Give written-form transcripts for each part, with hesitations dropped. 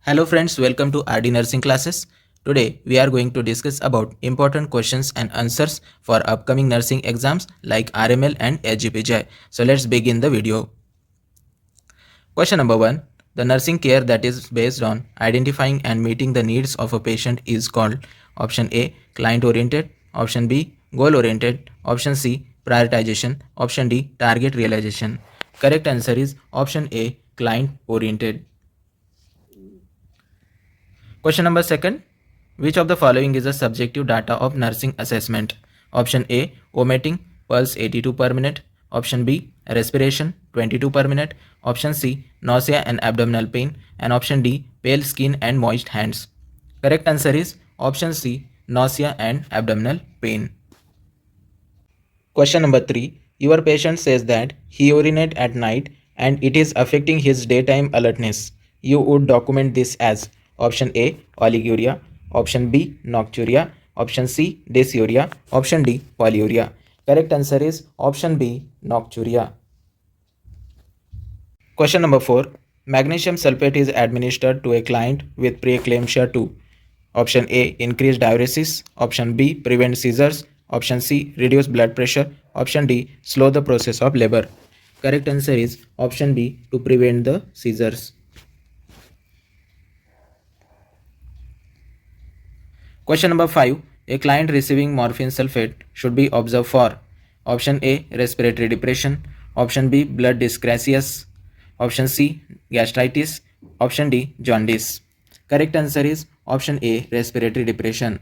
Hello friends, welcome to RD Nursing classes. Today we are going to discuss about important questions and answers for upcoming nursing exams like RML and AGPJ. So let's begin the video. Question number 1. The nursing care that is based on identifying and meeting the needs of a patient is called option A. Client oriented, option B. Goal oriented, option C. Prioritization, option D. Target realization. Correct answer is option A. Client oriented. Question number 2. Which of the following is a subjective data of nursing assessment? Option A. Vomiting, pulse 82 per minute. Option B. Respiration 22 per minute. Option C. Nausea and abdominal pain. And option D. Pale skin and moist hands. Correct answer is option C. Nausea and abdominal pain. Question number 3. Your patient says that he urinates at night and it is affecting his daytime alertness. You would document this as option A. Oliguria, option B. Nocturia, option C. Dysuria, option D. Polyuria. Correct answer is option B. Nocturia. Question number 4. Magnesium sulfate is administered to a client with preeclampsia 2. Option A. Increase diuresis. Option B. Prevent seizures. Option C. Reduce blood pressure. Option D. Slow the process of labor. Correct answer is option B. To prevent the seizures. Question number 5. A client receiving morphine sulfate should be observed for option A. Respiratory depression. Option B. Blood dyscrasias. Option C. Gastritis. Option D. Jaundice. Correct answer is option A. Respiratory depression.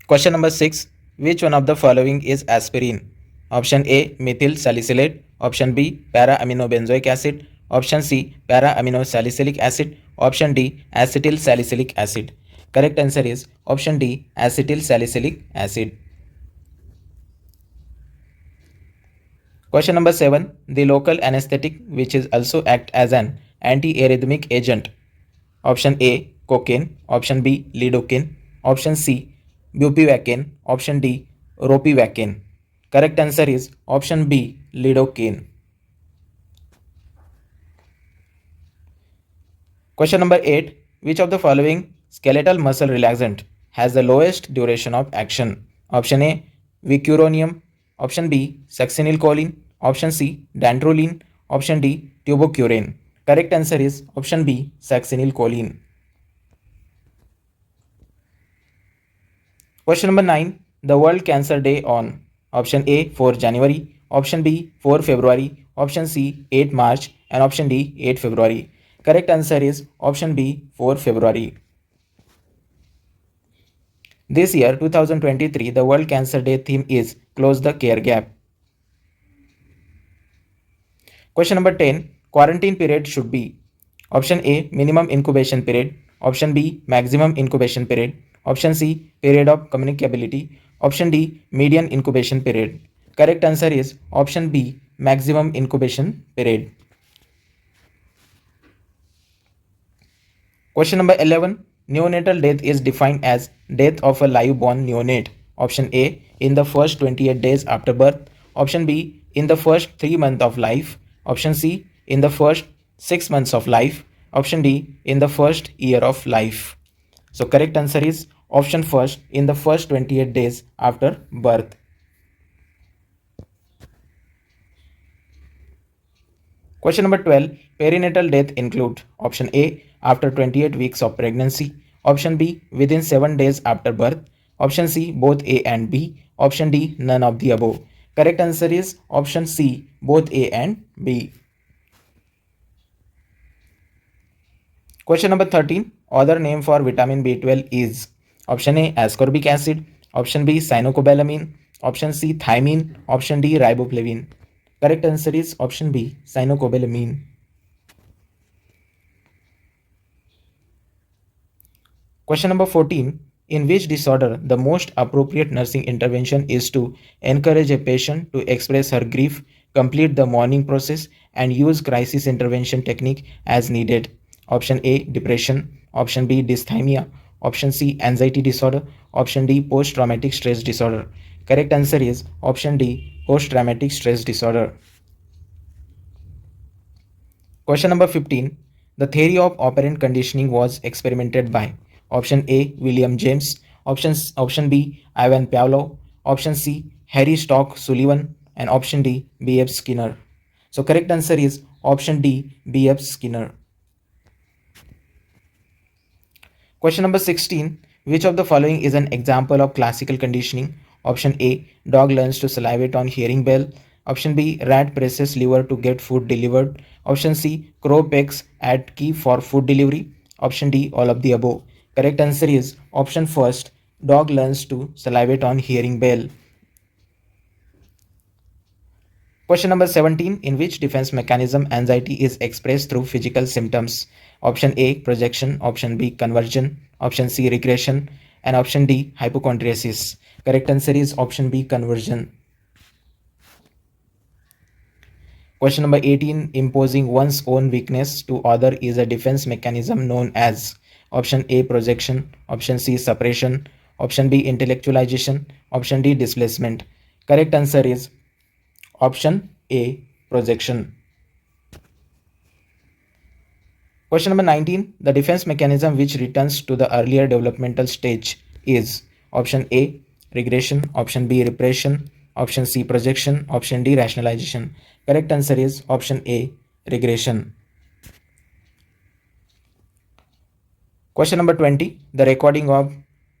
Question number 6. Which one of the following is aspirin? Option A. Methyl salicylate. Option B. Para-aminobenzoic acid. Option C. Para-aminosalicylic acid. Option D. Acetyl salicylic acid. Correct answer is option D. Acetyl salicylic acid. Question number 7. The local anesthetic which is also act as an antiarrhythmic agent. Option A. Cocaine. Option B. Lidocaine. Option C. Bupivacaine. Option D. Ropivacaine. Correct answer is option B. Lidocaine. Question number 8. Which of the following skeletal muscle relaxant has the lowest duration of action? Option A. Vicuronium. Option B. Succinylcholine. Option C. Dantrolene. Option D. Tubocurane. Correct answer is option B. Succinylcholine. Question number 9. The World Cancer Day on option A. 4 January. Option B. 4 February. Option C. 8 March. And option D. 8 February. Correct answer is option B. 4 February. This year 2023 the World Cancer Day theme is Close the Care Gap. Question number 10. Quarantine period should be option A. Minimum incubation period. Option B. Maximum incubation period. Option C. Period of communicability. Option D. Median incubation period. Correct answer is option B. Maximum incubation period. Question number 11. Neonatal death is defined as death of a live born neonate. Option A. In the first 28 days after birth. Option B. In the first 3 months of life. Option C. In the first 6 months of life. Option D. In the first year of life. So correct answer is option first, in the first 28 days after birth. Question number 12. Perinatal death include option A. After 28 weeks of pregnancy. Option B. Within 7 days after birth. Option C. Both A and B. Option D. None of the above. Correct answer is option C. Both A and B. Question number 13. Other name for vitamin B12 is option A. Ascorbic acid. Option B. Cyanocobalamin. Option C. Thiamine. Option D. Riboflavin. Correct answer is option B. Cyanocobalamin. Question number 14. In which disorder the most appropriate nursing intervention is to encourage a patient to express her grief, complete the mourning process, and use crisis intervention technique as needed? Option A. Depression. Option B. Dysthymia. Option C. Anxiety disorder. Option D. Post-traumatic stress disorder. Correct answer is option D. Post-traumatic stress disorder. Question number 15. The theory of operant conditioning was experimented by option A. William James, option B. Ivan Pavlov, option C. Harry Stock Sullivan, and option D. B.F. Skinner. So correct answer is option D. B.F. Skinner. Question number 16. Which of the following is an example of classical conditioning? Option A. Dog learns to salivate on hearing bell. Option B. Rat presses lever to get food delivered. Option C. Crow pecks at key for food delivery. Option D. All of the above. Correct answer is option first. Dog learns to salivate on hearing bell. Question number 17. In which defense mechanism anxiety is expressed through physical symptoms? Option A. Projection. Option B. Conversion. Option C. Regression. And option D. Hypochondriasis. Correct answer is option B. Conversion. Question number 18. Imposing one's own weakness to other is a defense mechanism known as option A. Projection. Option C. Suppression. Option B. Intellectualization. Option D. Displacement. Correct answer is option A. Projection. Question number 19. The defense mechanism which returns to the earlier developmental stage is option A. Regression. Option B. Repression. Option C. Projection. Option D. Rationalization. Correct answer is option A. Regression. Question number 20. The recording of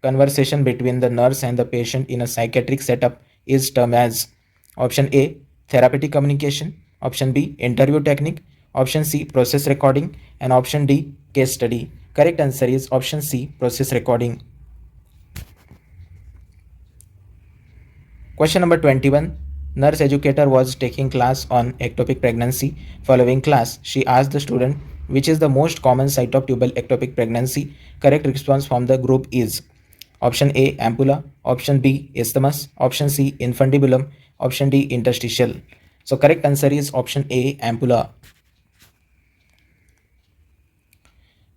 conversation between the nurse and the patient in a psychiatric setup is termed as option A. Therapeutic communication. Option B. Interview technique. Option C. Process recording. And option D. Case study. Correct answer is option C. Process recording. Question number 21. Nurse educator was taking class on ectopic pregnancy. Following class, she asked the student which is the most common site of tubal ectopic pregnancy. Correct response from the group is option A. Ampulla. Option B. Isthmus. Option C. Infundibulum. Option D. Interstitial. So correct answer is option A. Ampulla.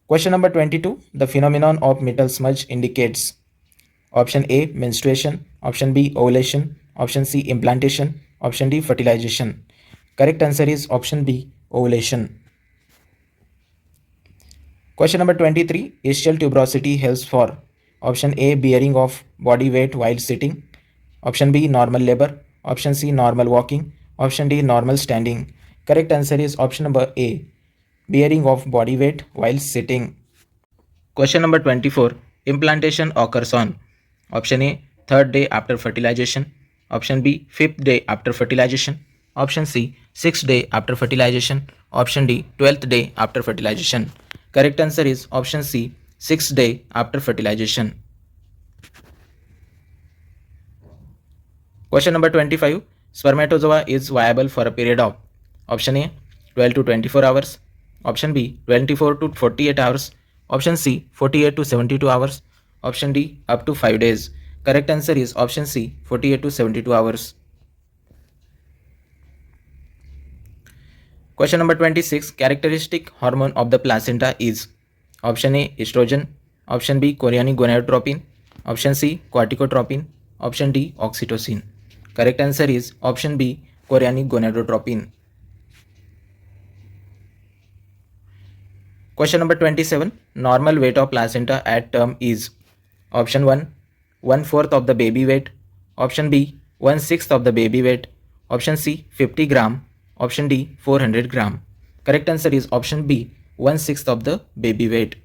Question number 22. The phenomenon of metal smudge indicates option A. Menstruation. Option B. Ovulation. Option C. Implantation. Option D. Fertilization. Correct answer is option B. Ovulation. Question number 23. Ischial tuberosity helps for option A. Bearing of body weight while sitting. Option B. Normal labor. Option C. Normal walking. Option D. Normal standing. Correct answer is option number A. Bearing of body weight while sitting. Question number 24. Implantation occurs on option A. 3rd day after fertilization. Option B. 5th day after fertilization. Option C. 6th day after fertilization. Option D. 12th day after fertilization. Correct answer is option C. 6th day after fertilization. Question number 25. Spermatozoa is viable for a period of option A. 12 to 24 hours. Option B. 24 to 48 hours. Option C. 48 to 72 hours. Option D. Up to 5 days. Correct answer is option C. 48 to 72 hours. Question number 26. Characteristic hormone of the placenta is option A. Estrogen. Option B. Chorionic gonadotropin. Option C. Corticotropin. Option D. Oxytocin. Correct answer is option B. Chorionic gonadotropin. Question number 27. Normal weight of placenta at term is option 1. 1/4 of the baby weight. Option B. 1/6 of the baby weight. Option C. 50 gram. Option D. 400 gram. Correct answer is option B. 1/6 of the baby weight.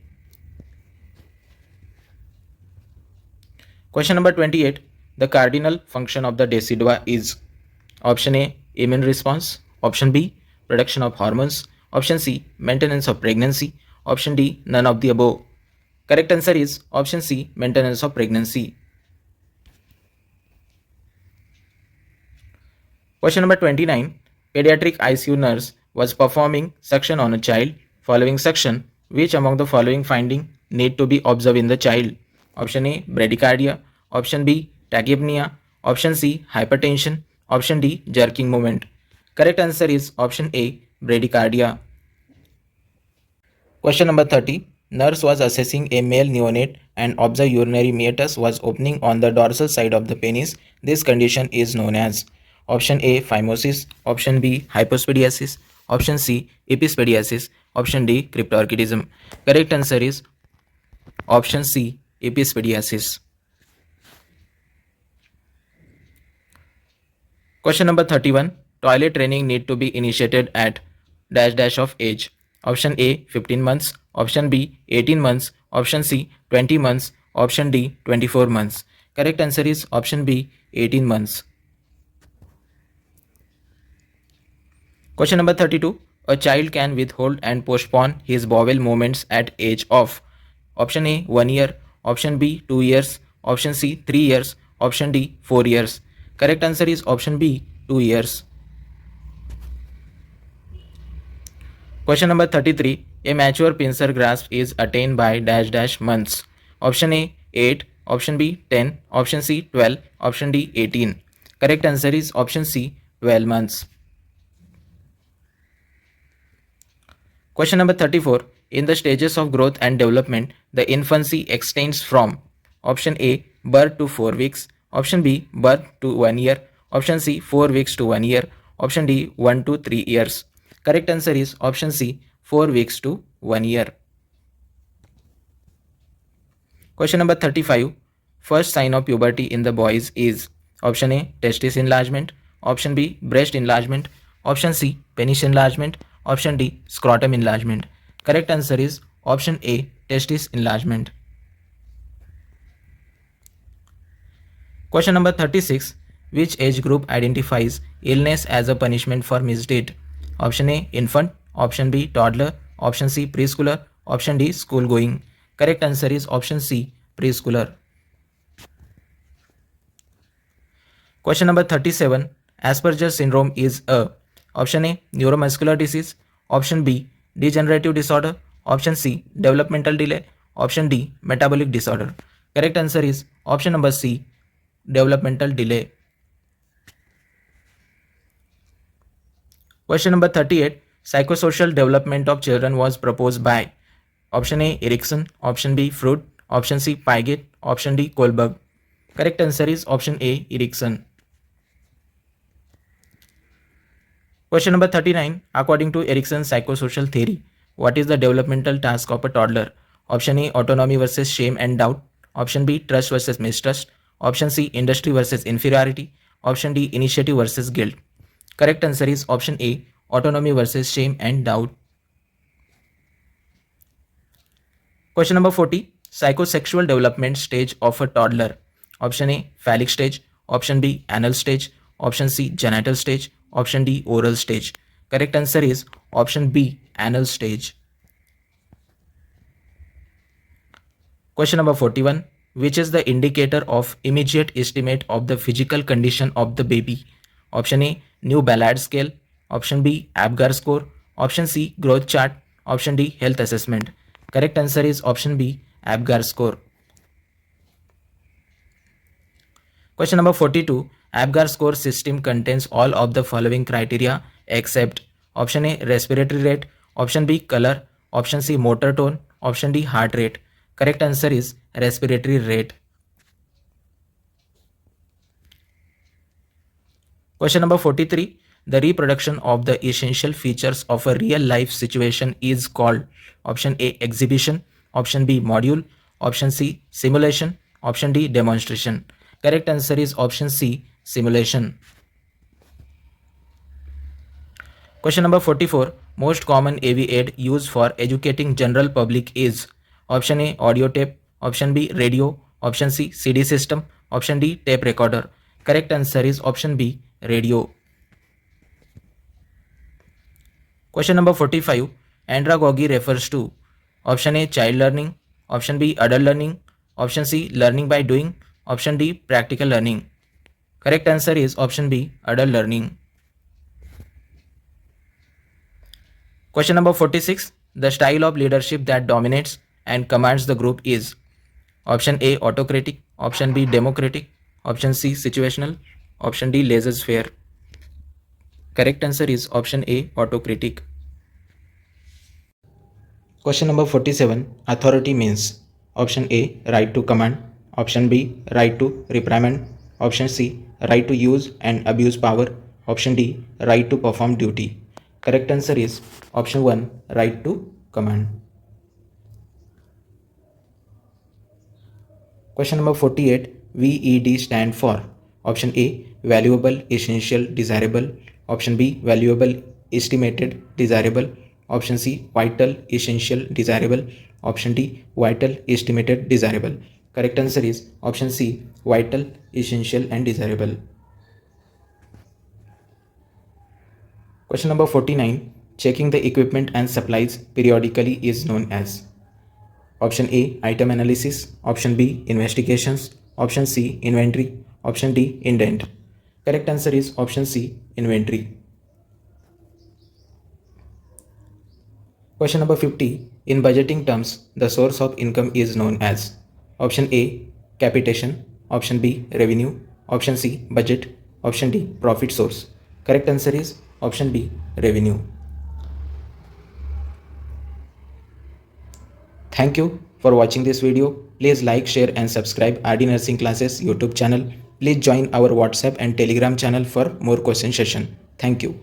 Question number 28. The cardinal function of the decidua is option A. Immune response. Option B. Production of hormones. Option C. Maintenance of pregnancy. Option D. None of the above. Correct answer is option C. Maintenance of pregnancy. Question number 29. Pediatric ICU nurse was performing suction on a child. Following suction, which among the following findings need to be observed in the child? Option A. Bradycardia. Option B. Tachypnea. Option C. Hypertension. Option D. Jerking movement. Correct answer is option A. Bradycardia. Question number 30. Nurse was assessing a male neonate and observed urinary meatus was opening on the dorsal side of the penis. This condition is known as option A. Phimosis. Option B. Hypospadiasis. Option C. Epispadiasis. Option D, cryptorchidism. Correct answer is option C, epispadiasis. Question number 31. Toilet training need to be initiated at dash dash of age. Option A, 15 months. Option B, 18 months. Option C, 20 months. Option D, 24 months. Correct answer is option B, 18 months. Question number 32. A child can withhold and postpone his bowel movements at age of option A, 1 year. Option B, 2 years. Option C, 3 years. Option D, 4 years. Correct answer is option B, 2 years. Question number 33. A mature pincer grasp is attained by dash dash months. Option A, 8. Option B, 10. Option C, 12. Option D, 18. Correct answer is option C, 12 months. Question number 34. In the stages of growth and development, the infancy extends from option A, birth to 4 weeks. Option B, birth to 1 year. Option C, 4 weeks to 1 year. Option D, 1 to 3 years. Correct answer is option C, 4 weeks to 1 year. Question number 35. First sign of puberty in the boys is option A, testis enlargement. Option B, breast enlargement. Option C, penis enlargement. Option D, scrotum enlargement. Correct answer is option A, testis enlargement. Question number 36. Which age group identifies illness as a punishment for misdeed? Option A, infant. Option B, toddler. Option C, preschooler. Option D, school going. Correct answer is option C, preschooler. Question number 37. Asperger's syndrome is a option A, neuromuscular disease. Option B, degenerative disorder. Option C, developmental delay. Option D, metabolic disorder. Correct answer is option number C, developmental delay. Question number 38. Psychosocial development of children was proposed by option A, Erikson. Option B, Freud. Option C, Piaget. Option D, Kohlberg. Correct answer is option A, Erikson. Question number 39. According to Erikson's psychosocial theory, what is the developmental task of a toddler? Option A, autonomy versus shame and doubt. Option B, trust versus mistrust. Option C, industry versus inferiority. Option D, initiative versus guilt. Correct answer is option A, autonomy versus shame and doubt. Question number 40. Psychosexual development stage of a toddler. Option A, phallic stage. Option B, anal stage. Option C, genital stage. Option D, oral stage. Correct answer is option B, anal stage. Question number 41. Which is the indicator of immediate estimate of the physical condition of the baby? Option A, New Ballard scale. Option B, Apgar score. Option C, growth chart. Option D, health assessment. Correct answer is option B, Apgar score. Question number 42. Apgar score system contains all of the following criteria except option A, respiratory rate. Option B, color. Option C, motor tone. Option D, heart rate. Correct answer is respiratory rate. Question number 43. The reproduction of the essential features of a real life situation is called option A, exhibition. Option B, module. Option C, simulation. Option D, demonstration. Correct answer is option C, simulation. Question number 44. Most common AV aid used for educating general public is option A, audio tape. Option B, radio. Option C, CD system. Option D, tape recorder. Correct answer is option B, radio. Question number 45. Andragogy refers to option A, child learning. Option B, adult learning. Option C, learning by doing. Option D, practical learning. Correct answer is option B, adult learning. Question number 46. The style of leadership that dominates and commands the group is option A, autocratic. Option B, democratic. Option C, situational. Option D, laissez-faire. Correct answer is option A, autocratic. Question number 47. Authority means option A, right to command. Option B, right to reprimand. Option C, right to use and abuse power. Option D, right to perform duty. Correct answer is option 1, right to command. Question number 48, VED stand for option A, valuable, essential, desirable, option B, valuable, estimated, desirable, option C, vital, essential, desirable, option D, vital, estimated, desirable. Correct answer is option C, vital, essential and desirable. Question number 49, checking the equipment and supplies periodically is known as option A, item analysis, option B, investigations, option C, inventory, option D, indent. Correct answer is option C, inventory. Question number 50, in budgeting terms, the source of income is known as option A, capitation, option B, revenue, option C, budget, option D, profit source. Correct answer is option B, revenue. Thank you for watching this video. Please like, share and subscribe RD Nursing Classes YouTube channel. Please join our WhatsApp and Telegram channel for more question session. Thank you.